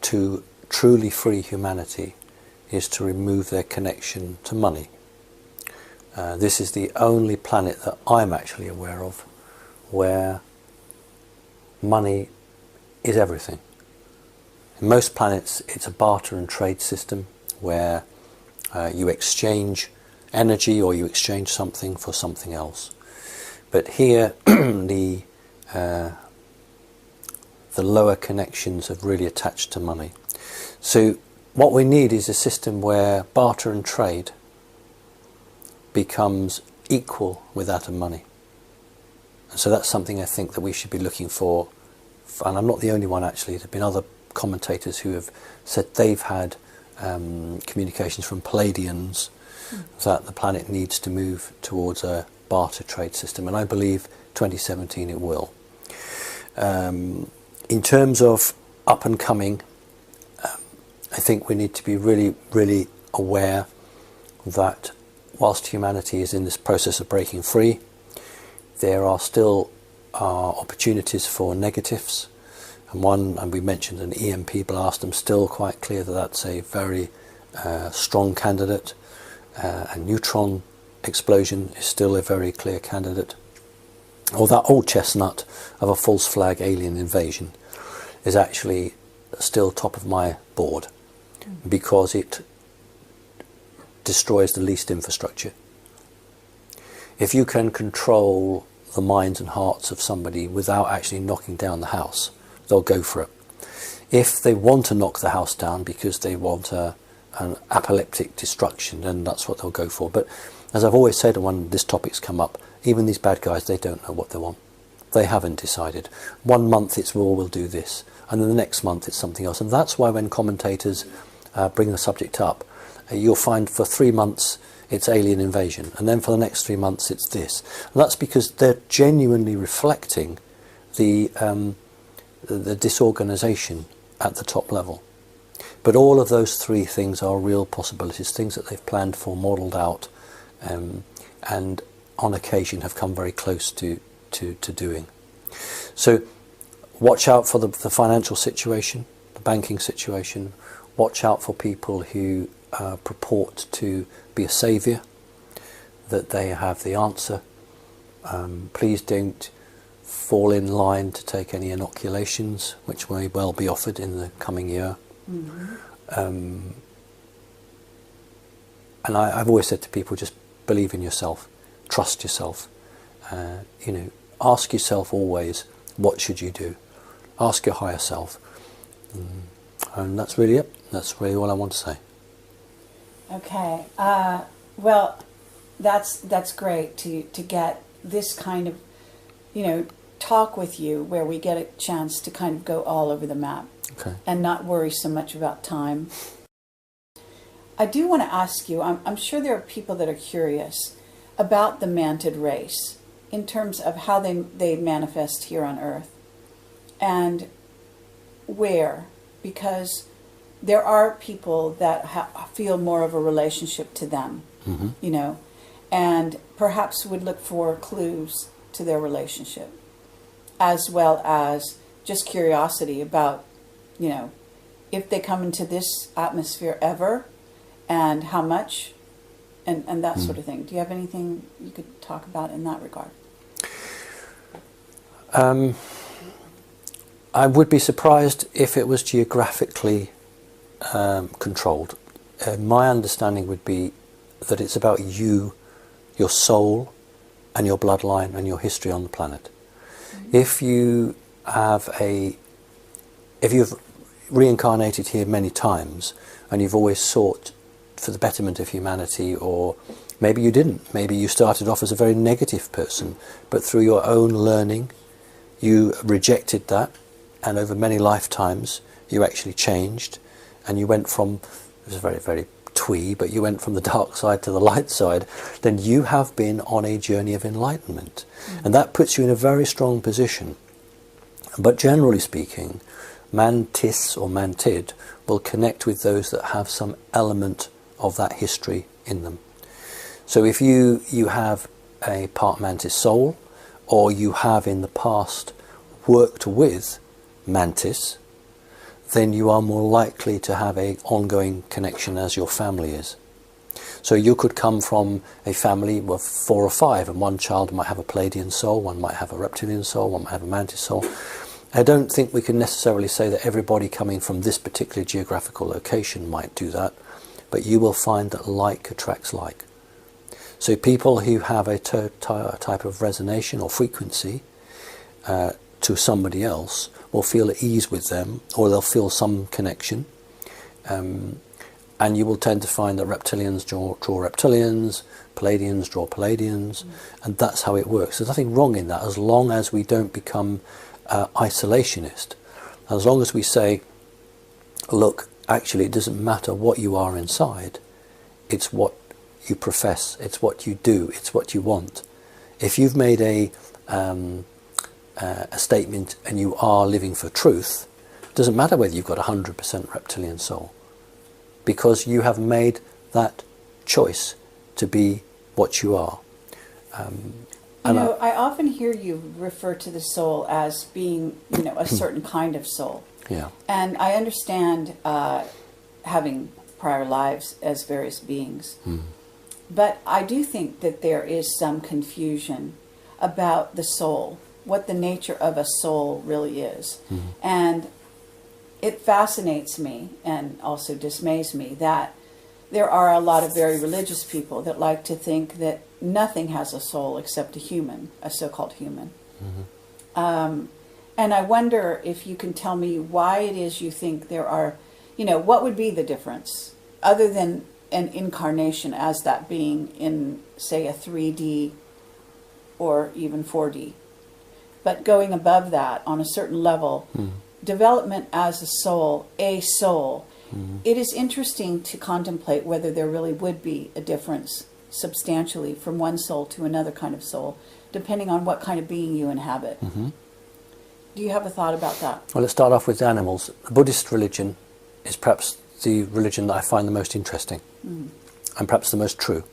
to truly free humanity is to remove their connection to money. This is the only planet that I'm actually aware of where money is everything. In most planets it's a barter and trade system where you exchange energy or you exchange something for something else. But here the lower connections have really attached to money. So what we need is a system where barter and trade becomes equal with that of money. And so that's something I think that we should be looking for. And I'm not the only one actually. There have been other commentators who have said they've had communications from Palladians that the planet needs to move towards a barter trade system, and I believe 2017 it will. In terms of up and coming, I think we need to be really, really aware that whilst humanity is in this process of breaking free, there are still opportunities for negatives. And we mentioned an EMP blast. I'm still quite clear that that's a very strong candidate. A neutron explosion is still a very clear candidate. Or that old chestnut of a false flag alien invasion is actually still top of my board because it destroys the least infrastructure. If you can control the minds and hearts of somebody without actually knocking down the house, they'll go for it. If they want to knock the house down because they want an apocalyptic destruction, then that's what they'll go for. But as I've always said when this topic's come up, even these bad guys, they don't know what they want. They haven't decided. 1 month it's, well, we'll do this, and then the next month it's something else. And that's why when commentators bring the subject up, you'll find for 3 months it's alien invasion, and then for the next 3 months it's this. And that's because they're genuinely reflecting the disorganisation at the top level. But all of those 3 things are real possibilities, things that they've planned for, modelled out, and on occasion have come very close to doing. So watch out for the financial situation, the banking situation. Watch out for people who purport to be a saviour, that they have the answer. Please don't fall in line to take any inoculations, which may well be offered in the coming year. And I've always said to people, just believe in yourself, trust yourself. Ask yourself always, what should you do? Ask your higher self. And that's really it. That's really all I want to say. Okay. Well, that's great to get this kind of, talk with you where we get a chance to kind of go all over the map. Okay. And not worry so much about time. I do want to ask you, I'm sure there are people that are curious about the mantid race in terms of how they manifest here on Earth and where, because there are people that feel more of a relationship to them, and perhaps would look for clues to their relationship, as well as just curiosity about, if they come into this atmosphere ever, and how much, and that sort of thing. Do you have anything you could talk about in that regard? I would be surprised if it was geographically controlled. My understanding would be that it's about you, your soul, and your bloodline and your history on the planet. If you've reincarnated here many times and you've always sought for the betterment of humanity, or maybe you didn't, maybe you started off as a very negative person, but through your own learning you rejected that, and over many lifetimes you actually changed, and you went from, it was very, very twee, but you went from the dark side to the light side, then you have been on a journey of enlightenment. And that puts you in a very strong position. But generally speaking, mantis or mantid will connect with those that have some element of that history in them. So if you have a part mantis soul, or you have in the past worked with mantis, then you are more likely to have an ongoing connection as your family is. So you could come from a family of 4 or 5, and one child might have a Pleiadian soul, one might have a reptilian soul, one might have a mantis soul. I don't think we can necessarily say that everybody coming from this particular geographical location might do that, but you will find that like attracts like. So people who have a type of resonation or frequency to somebody else will feel at ease with them, or they'll feel some connection. And you will tend to find that reptilians draw reptilians, Pleiadians draw Pleiadians, and that's how it works. There's nothing wrong in that, as long as we don't become isolationist. As long as we say, look, actually it doesn't matter what you are inside, it's what you profess, it's what you do, it's what you want. If you've made a statement and you are living for truth, it doesn't matter whether you've got 100% reptilian soul, because you have made that choice to be what you are. I often hear you refer to the soul as being, a certain kind of soul. Yeah. And I understand having prior lives as various beings. But I do think that there is some confusion about the soul, what the nature of a soul really is. And it fascinates me and also dismays me that there are a lot of very religious people that like to think that nothing has a soul except a human, a so-called human. And I wonder if you can tell me why it is you think there are, what would be the difference other than an incarnation as that being in, say, a 3D or even 4D. But going above that on a certain level, development as a soul, it is interesting to contemplate whether there really would be a difference substantially from one soul to another kind of soul, depending on what kind of being you inhabit. Do you have a thought about that? Well, let's start off with animals. The Buddhist religion is perhaps the religion that I find the most interesting, and perhaps the most true.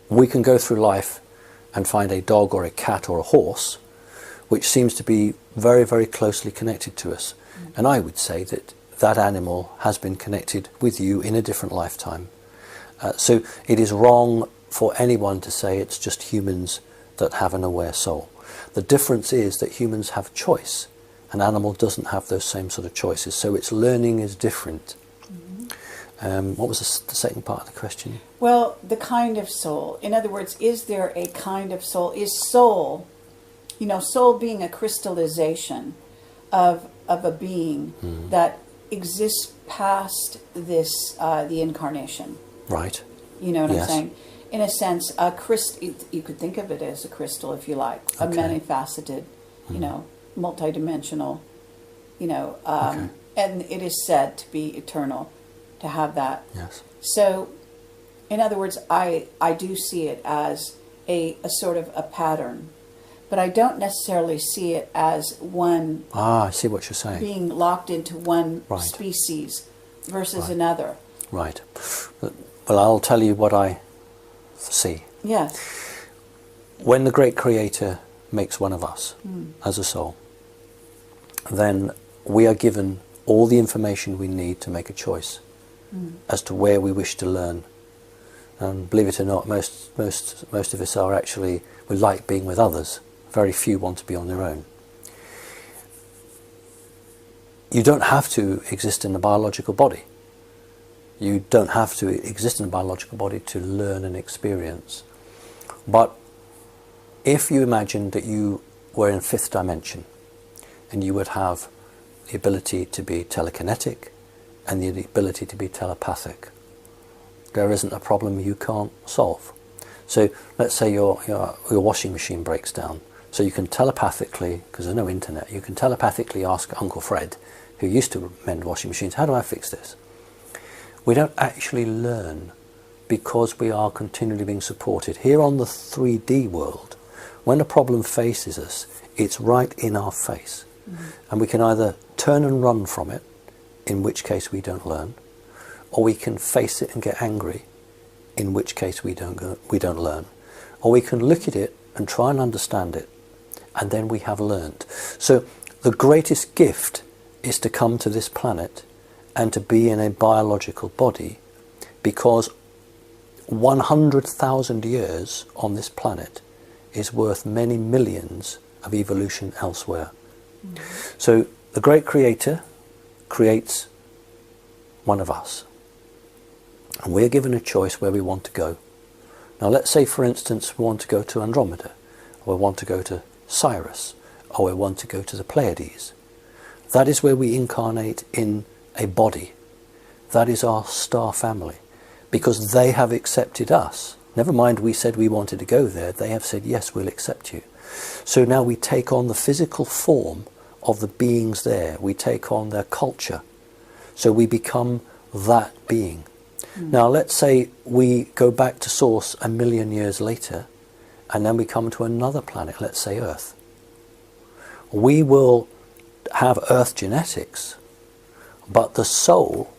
We can go through life and find a dog or a cat or a horse which seems to be very, very closely connected to us. And I would say that that animal has been connected with you in a different lifetime. So it is wrong for anyone to say it's just humans that have an aware soul. The difference is that humans have choice. An animal doesn't have those same sort of choices, so its learning is different. What was the second part of the question? Well, the kind of soul. In other words, is there a kind of soul? Is soul, soul being a crystallization of a being that exists past this, the incarnation? Right. You know what I'm saying? In a sense, a crystal, you could think of it as a crystal if you like, a many-faceted, multidimensional, and it is said to be eternal, to have that. Yes. So, in other words, I do see it as a sort of a pattern, but I don't necessarily see it as one. I see what you're saying. Being locked into one species versus another. Right. Well, I'll tell you what I see. Yes. When the great creator makes one of us as a soul, then we are given all the information we need to make a choice as to where we wish to learn. And believe it or not, most of us are actually, we like being with others. Very few want to be on their own. You don't have to exist in a biological body. You don't have to exist in a biological body to learn and experience. But if you imagine that you were in 5th dimension, and you would have the ability to be telekinetic and the ability to be telepathic, there isn't a problem you can't solve. So let's say your washing machine breaks down. So you can telepathically, because there's no internet, you can telepathically ask Uncle Fred, who used to mend washing machines, how do I fix this? We don't actually learn because we are continually being supported. Here on the 3D world, when a problem faces us, it's right in our face. And we can either turn and run from it, in which case we don't learn, or we can face it and get angry, in which case we don't learn. Or we can look at it and try and understand it, and then we have learned. So the greatest gift is to come to this planet and to be in a biological body, because 100,000 years on this planet is worth many millions of evolution elsewhere. So the great creator creates one of us, and we're given a choice where we want to go. Now let's say, for instance, we want to go to Andromeda, or we want to go to Sirius, or we want to go to the Pleiades. That is where we incarnate in a body. That is our star family, because they have accepted us. Never mind we said we wanted to go there, they have said, yes, we'll accept you. So now we take on the physical form of the beings there. We take on their culture. So we become that being. Now let's say we go back to source 1 million years later, and then we come to another planet, let's say Earth. We will have Earth genetics, but the soul,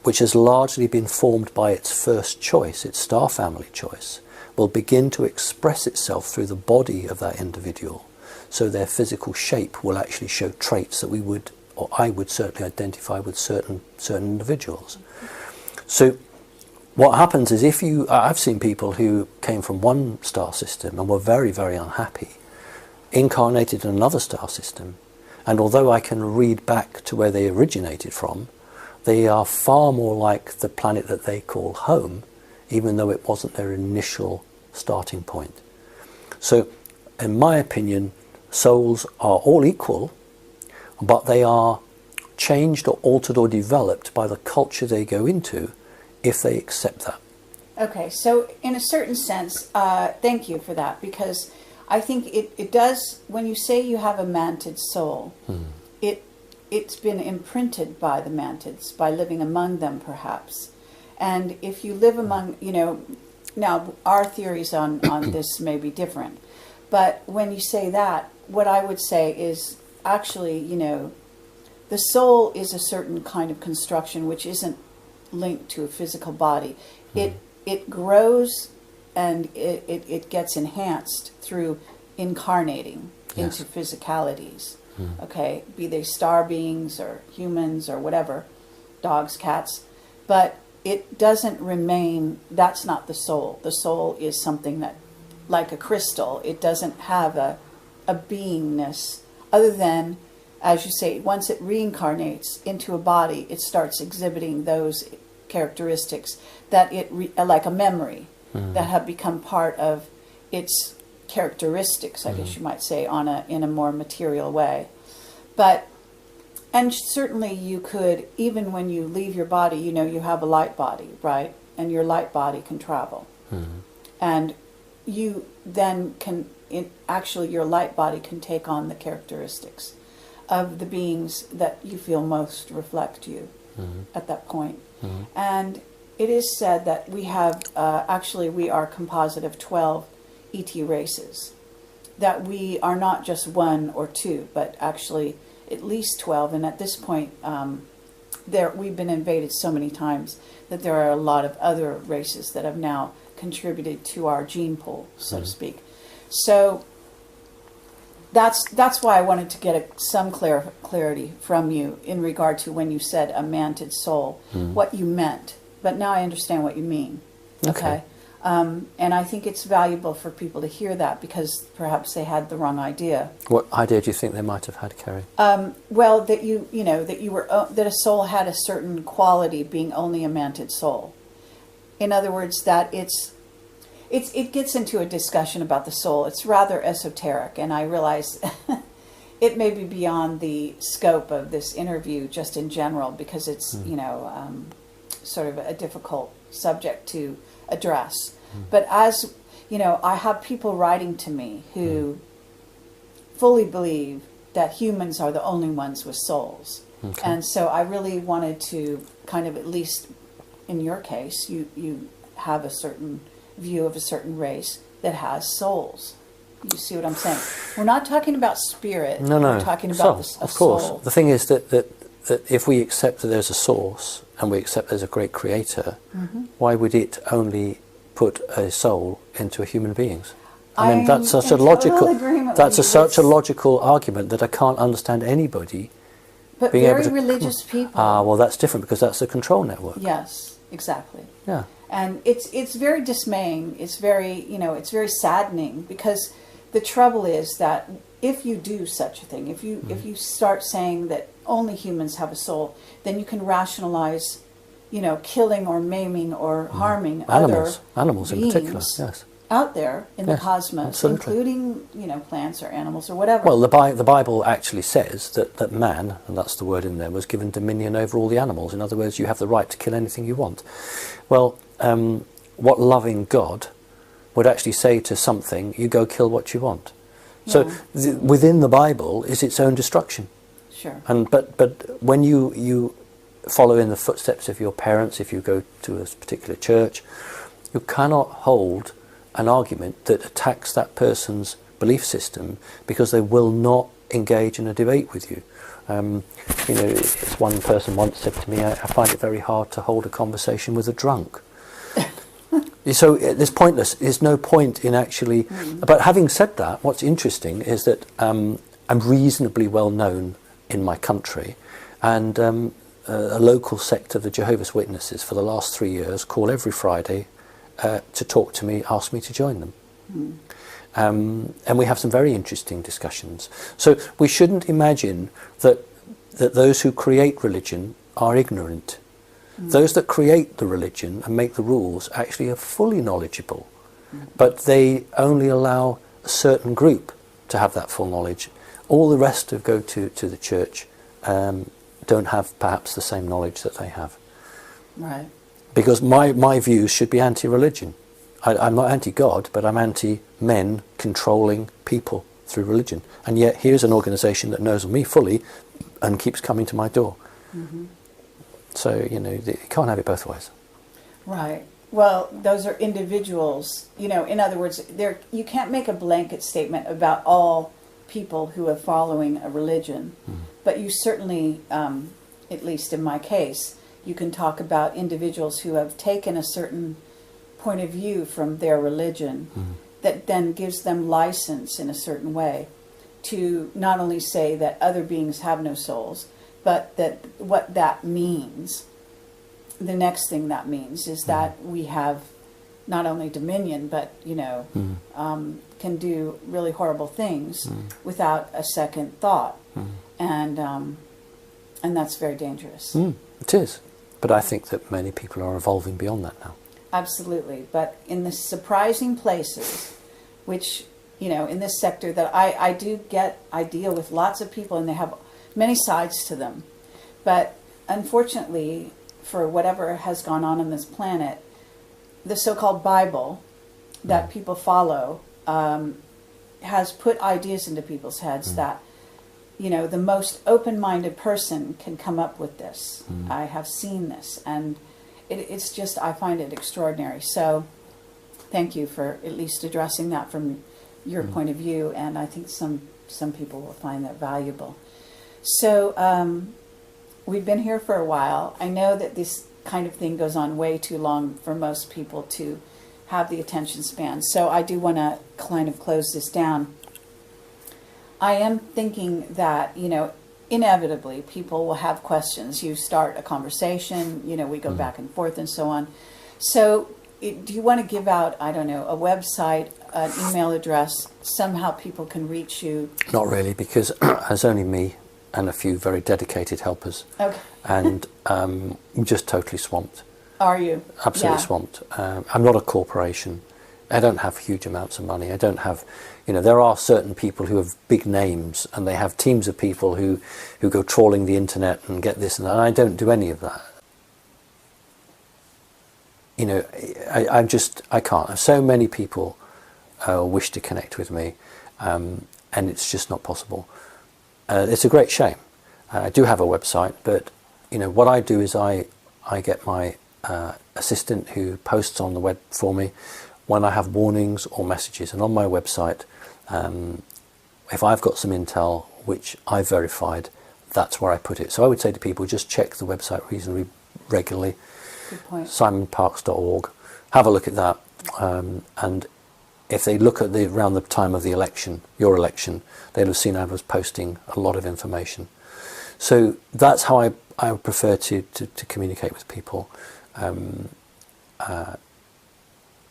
which has largely been formed by its first choice, its star family choice, will begin to express itself through the body of that individual. So their physical shape will actually show traits that we would, or I would certainly identify with certain individuals. So what happens is, I've seen people who came from one star system and were very, very unhappy, incarnated in another star system, and although I can read back to where they originated from, they are far more like the planet that they call home, even though it wasn't their initial starting point. So, in my opinion, souls are all equal, but they are changed or altered or developed by the culture they go into, if they accept that. Okay, so in a certain sense, thank you for that, because I think it does, when you say you have a manted soul, it's been imprinted by the mantids, by living among them perhaps. And if you live among, now our theories on this may be different, but when you say that, what I would say is actually, the soul is a certain kind of construction which isn't linked to a physical body. It grows and it gets enhanced through incarnating into physicalities. Okay, be they star beings or humans or whatever, dogs, cats, but it doesn't remain, that's not the soul. The soul is something that, like a crystal, it doesn't have a beingness other than, as you say, once it reincarnates into a body, it starts exhibiting those characteristics that like a memory, that have become part of its characteristics, I guess you might say, in a more material way. But, and certainly you could, even when you leave your body, you have a light body, right? And your light body can travel. And you then can, actually your light body can take on the characteristics of the beings that you feel most reflect you at that point. And it is said that we have, actually we are a composite of 12 ET races, that we are not just one or two, but actually at least 12. And at this point, we've been invaded so many times that there are a lot of other races that have now contributed to our gene pool, so to speak. So that's why I wanted to get some clarity from you in regard to when you said a manted soul, what you meant. But now I understand what you mean. Okay. And I think it's valuable for people to hear that, because perhaps they had the wrong idea. What idea do you think they might have had, Kerry? Well, that that a soul had a certain quality, being only a manted soul. In other words, that it gets into a discussion about the soul. It's rather esoteric, and I realize it may be beyond the scope of this interview, just in general, because it's sort of a difficult subject to address. But as I have people writing to me who fully believe that humans are the only ones with souls. And so I really wanted to kind of, at least in your case, you have a certain view of a certain race that has souls. You see what I'm saying? We're not talking about spirit. No. We're talking about of course. soul. The thing is that that if we accept that there's a source and we accept there's a great creator, why would it only put a soul into a human being's? I mean, that's such a logical. Such a logical argument that I can't understand anybody. But being very able to, religious people. well, that's different because that's a control network. Yes, exactly. Yeah. And it's very dismaying. It's very, it's very saddening, because the trouble is that if you do such a thing, if you start saying that only humans have a soul, then you can rationalize, killing or maiming or harming animals other in beings particular. Yes. out there in the cosmos, absolutely. including plants or animals or whatever. Well, the Bible actually says that man, and that's the word in there, was given dominion over all the animals. In other words, you have the right to kill anything you want. Well, what loving God would actually say to something, you go kill what you want. So within the Bible is its own destruction. Sure. And but when you follow in the footsteps of your parents, if you go to a particular church, you cannot hold an argument that attacks that person's belief system, because they will not engage in a debate with you. As one person once said to me, I find it very hard to hold a conversation with a drunk. So it's pointless. There's no point in actually... But having said that, what's interesting is that I'm reasonably well known in my country, and a local sect of the Jehovah's Witnesses for the last 3 years call every Friday to talk to me, ask me to join them. And we have some very interesting discussions. So we shouldn't imagine that those who create religion are ignorant. Those that create the religion and make the rules actually are fully knowledgeable, but they only allow a certain group to have that full knowledge. All the rest who go to the church don't have perhaps the same knowledge that they have. Right. Because my views should be anti-religion. I'm not anti-God, but I'm anti-men controlling people through religion. And yet here's an organisation that knows me fully and keeps coming to my door. So, you can't have it both ways. Right. Well, those are individuals. In other words, you can't make a blanket statement about all people who are following a religion. But you certainly, at least in my case, you can talk about individuals who have taken a certain point of view from their religion that then gives them license in a certain way to not only say that other beings have no souls, but that what that means, the next thing that means is that we have not only dominion, but, can do really horrible things without a second thought. And that's very dangerous. It is. But I think that many people are evolving beyond that now. Absolutely. But in the surprising places, which, in this sector that I deal with lots of people, and they have many sides to them. But unfortunately, for whatever has gone on this planet, the so-called Bible that people follow has put ideas into people's heads that, the most open-minded person can come up with this. I have seen this, and it's just, I find it extraordinary. So thank you for at least addressing that from your point of view, and I think some people will find that valuable. So we've been here for a while. I know that this kind of thing goes on way too long for most people to have the attention span. So I do want to kind of close this down. I am thinking that, inevitably people will have questions. You start a conversation, we go back and forth and so on. So do you want to give out, I don't know, a website, an email address, somehow people can reach you? Not really, because there's only me and a few very dedicated helpers. Okay. And I'm just totally swamped. Are you? Absolutely swamped. I'm not a corporation. I don't have huge amounts of money. I don't have, there are certain people who have big names and they have teams of people who go trawling the internet and get this and that. And I don't do any of that. I can't. So many people wish to connect with me, and it's just not possible. It's a great shame. I do have a website, but what I do is I get my assistant who posts on the web for me when I have warnings or messages. And on my website, if I've got some intel which I've verified, that's where I put it. So I would say to people, just check the website reasonably regularly. Good point. simonparks.org. Have a look at that. And if they look at around the time of the election, your election, they'll have seen I was posting a lot of information. So that's how I prefer to communicate with people.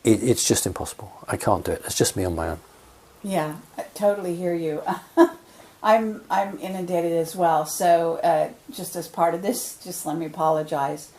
It's just impossible. I can't do it. It's just me on my own. Yeah, I totally hear you. I'm inundated as well. So just as part of this, just let me apologize.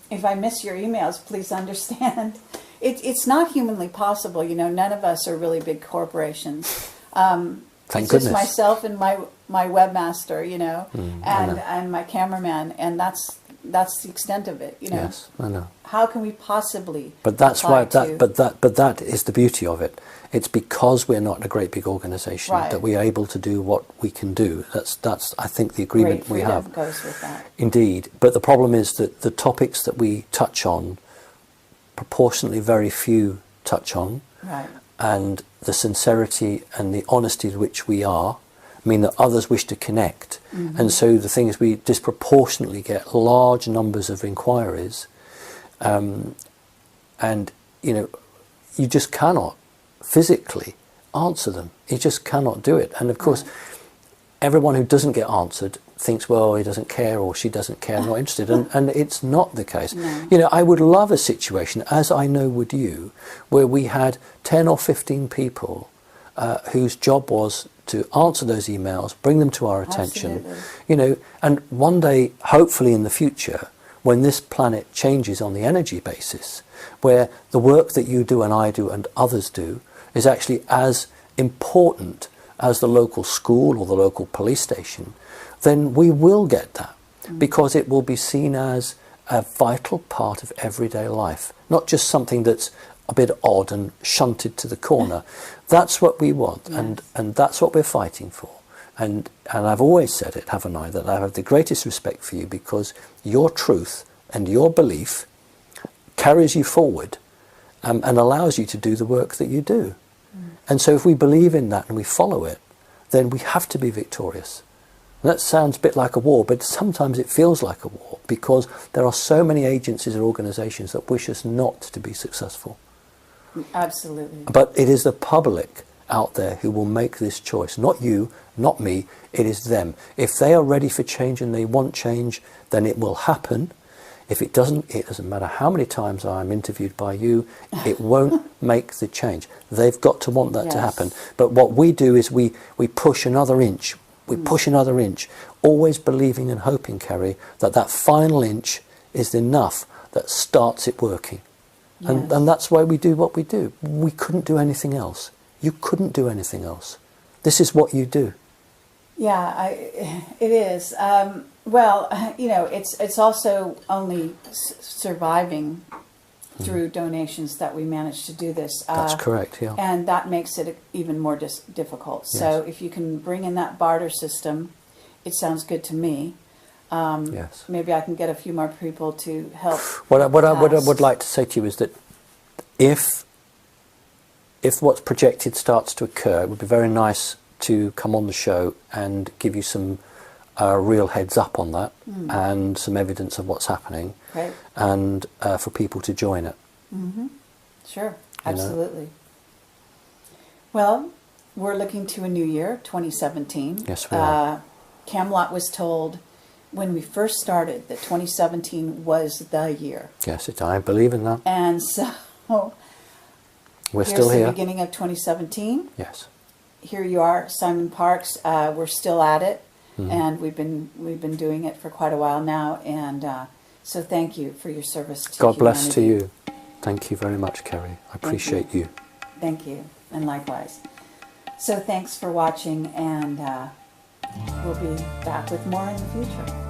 If I miss your emails, please understand. It's not humanly possible. You know, none of us are really big corporations. Thank it's goodness. just myself and my webmaster, you know, and my cameraman, and that's the extent of it. You know. Yes, I know. How can we possibly? But that's why that is the beauty of it. It's because we're not a great big organisation that we're able to do what we can do. That's I think the agreement Great we have. goes with that. Indeed, but the problem is that the topics that we touch on, proportionately very few touch on, and the sincerity and the honesty with which we are mean that others wish to connect, and so the thing is we disproportionately get large numbers of inquiries, and you know, you just cannot physically answer them. You just cannot do it. And of course, everyone who doesn't get answered thinks, well, he doesn't care or she doesn't care, I'm not interested. And it's not the case. No. You know, I would love a situation, as I know would you, where we had 10 or 15 people whose job was to answer those emails, bring them to our attention. Absolutely. You know, and one day, hopefully in the future, when this planet changes on the energy basis, where the work that you do and I do and others do is actually as important as the local school or the local police station, then we will get that, because it will be seen as a vital part of everyday life, not just something that's a bit odd and shunted to the corner. That's what we want, and that's what we're fighting for. And I've always said it, haven't I, that I have the greatest respect for you, because your truth and your belief carries you forward and allows you to do the work that you do. And so if we believe in that and we follow it, then we have to be victorious. And that sounds a bit like a war, but sometimes it feels like a war, because there are so many agencies or organisations that wish us not to be successful. Absolutely. But it is the public out there who will make this choice. Not you, not me, it is them. If they are ready for change and they want change, then it will happen. If it doesn't matter how many times I'm interviewed by you, it won't make the change. They've got to want that to happen. But what we do is we push another inch. We push another inch, always believing and hoping, Kerry, that that final inch is enough that starts it working. And that's why we do what we do. We couldn't do anything else. You couldn't do anything else. This is what you do. Yeah, it is. Well, you know, it's also only surviving through donations that we manage to do this. That's correct, yeah. And that makes it even more difficult. Yes. So if you can bring in that barter system, it sounds good to me. Yes. Maybe I can get a few more people to help. What I would like to say to you is that if what's projected starts to occur, it would be very nice to come on the show and give you some real heads up on that and some evidence of what's happening, and for people to join it. Sure, absolutely. Well, we're looking to a new year, 2017. Yes, we are. Camelot was told when we first started that 2017 was the year. Yes, I believe in that. And so we're still here. The beginning of 2017. Yes. Here you are, Simon Parks. We're still at it, and we've been doing it for quite a while now. And so thank you for your service to God humanity. bless to you. Thank you very much, Kerry. I appreciate you. Thank you, and likewise. So thanks for watching, and we'll be back with more in the future.